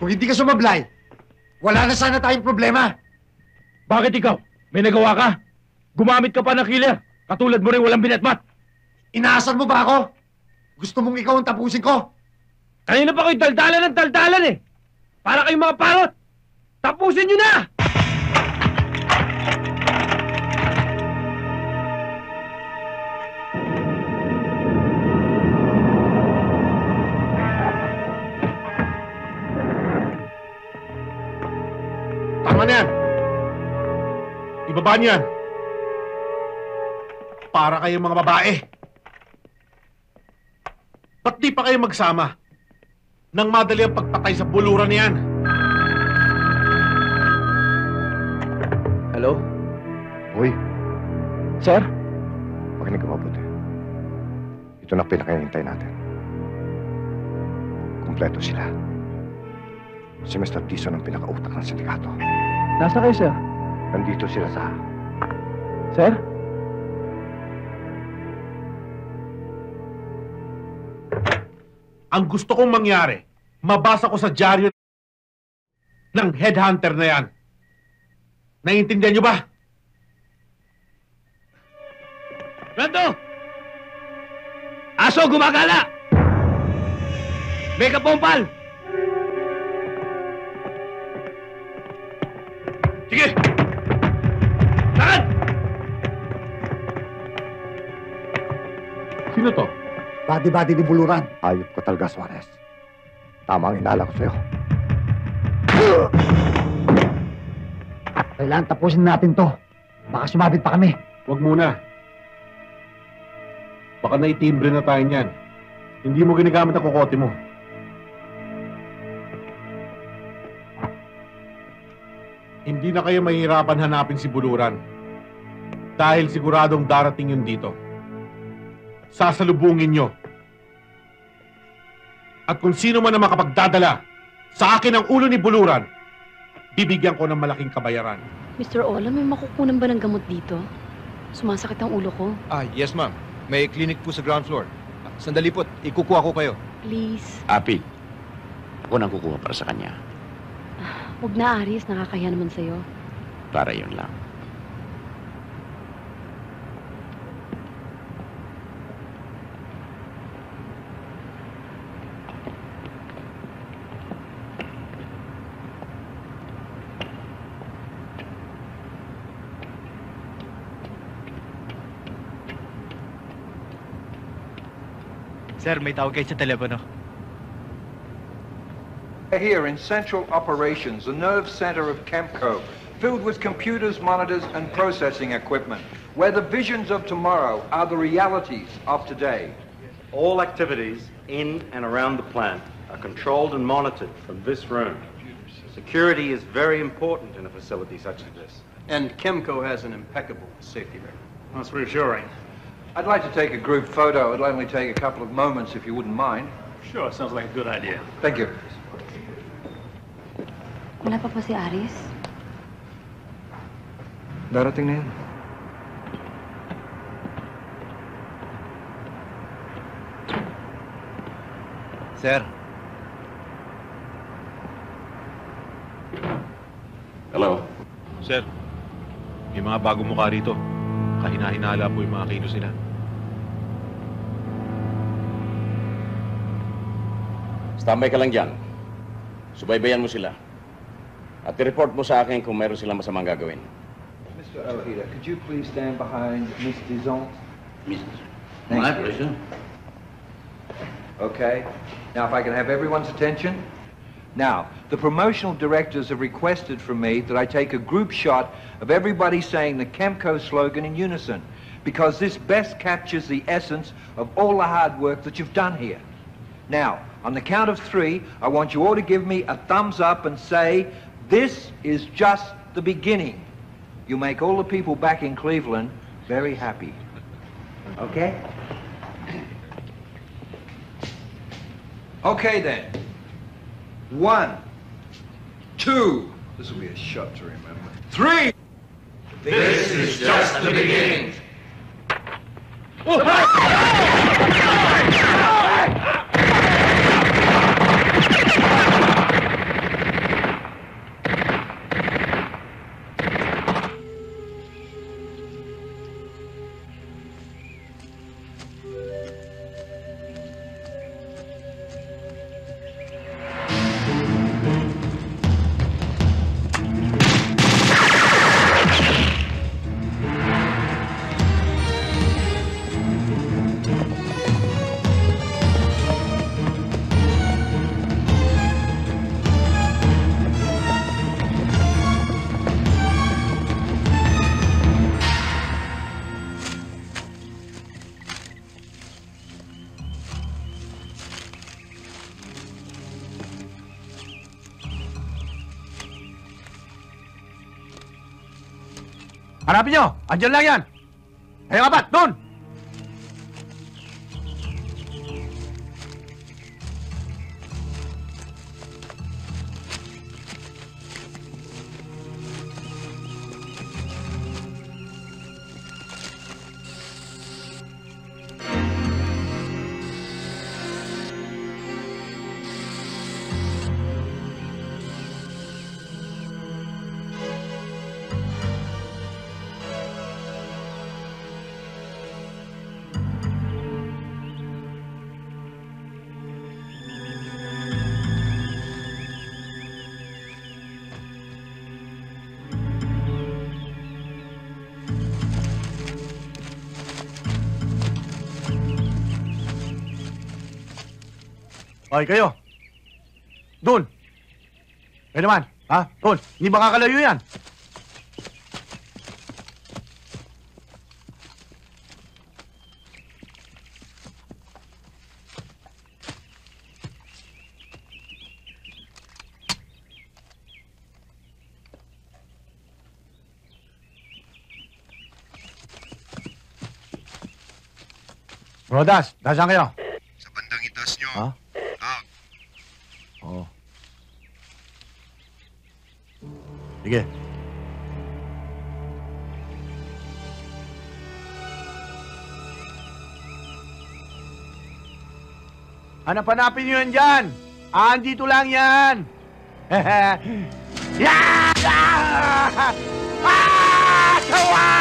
Kung hindi ka sumablay, wala na sana tayong problema. Bakit ikaw? May nagawa ka? Gumamit ka pa ng killer. Katulad mo rin walang binatmat. Inaasan mo ba ako? Gusto mong ikaw ang tapusin ko? Kanina pa kayo daldalan ng daldalan eh. Para kayong mga parot. Tapusin nyo na! Tama na yan. Ibaba niyan. Para kayong mga babae. Ba't di pa kayo magsama? Nang madali ang pagpatay sa buluran niyan. Hello? Uy, Sir? makinig ka mabuti. Ito na pinakahintay natin. Kompleto sila. Si Mr. Tison ang pinakautak ng sindikato. Nasa kayo, sir? Nandito sila sa... Sir? Ang gusto kong mangyari, mabasa ko sa dyaryo ng headhunter na yan. Naiintindihan niyo ba? Brando! Aso gumagala! May kapompal! Sige! Lakad! Sino to? Badi-badi ni Buluran. Ayop ko talaga, Suarez. Tama ang inala ko sa'yo. Kailangan tapusin natin to. Baka sumabit pa kami. Huwag muna. Baka naitimbre na tayo niyan. Hindi mo ginagamit ang kokote mo. Hindi na kayo mahihirapan hanapin si Buluran. Dahil siguradong darating yun dito. Sasalubungin nyo. At kung sino man ang makapagdadala sa akin ang ulo ni Buluran, bibigyan ko ng malaking kabayaran. Mr. Ola, may makukunan ba ng gamot dito? Sumasakit ang ulo ko. Yes ma'am. May clinic po sa ground floor. Sandali po, ikukuha ko kayo. Please. Api, ako nang kukuha para sa kanya. Huwag na, Aris. Nakakaya naman sa'yo. Para yun lang. Sir, may tawag kayo sa telepono. Here in Central Operations, the nerve center of Kempco, filled with computers, monitors, and processing equipment, where the visions of tomorrow are the realities of today. All activities in and around the plant are controlled and monitored from this room. Security is very important in a facility such as this. And Chemco has an impeccable safety record. That's reassuring. I'd like to take a group photo. It'll only take a couple of moments if you wouldn't mind. Sure, sounds like a good idea. Thank you. Wala pa si Aris? Darating na yan. Sir. Hello? Sir, may mga bagong mukha rito. Kahina-hinala po yung mga kilos nila. Standby ka lang dyan. Subaybayan mo sila. At i-report mo sa akin kung mayroon silang masamang gagawin. Mr. Ojeda, could you please stand behind Miss Dizon? My pleasure. Okay. Now, if I can have everyone's attention. Now, the promotional directors have requested from me that I take a group shot of everybody saying the Kempco slogan in unison, because this best captures the essence of all the hard work that you've done here. Now, on the count of 3, I want you all to give me a thumbs up and say, this is just the beginning. You make all the people back in Cleveland very happy. Okay? Okay then. 1, 2. This will be a shot to remember. 3. This is just the beginning. Hanapin nyo! Andyan lang yan! Kayong apat, doon! Hoy, kayo. Doon. Kayo naman. Ha? Doon. Hindi ba kakalayo yan? Rodas, nasaan kayo? Sa bandang itaas nyo. Ha? Ah, Oo. Sige. Hanap-hanapin nyo yan dyan! Andito lang yan! Yeah! Ah! Sawa!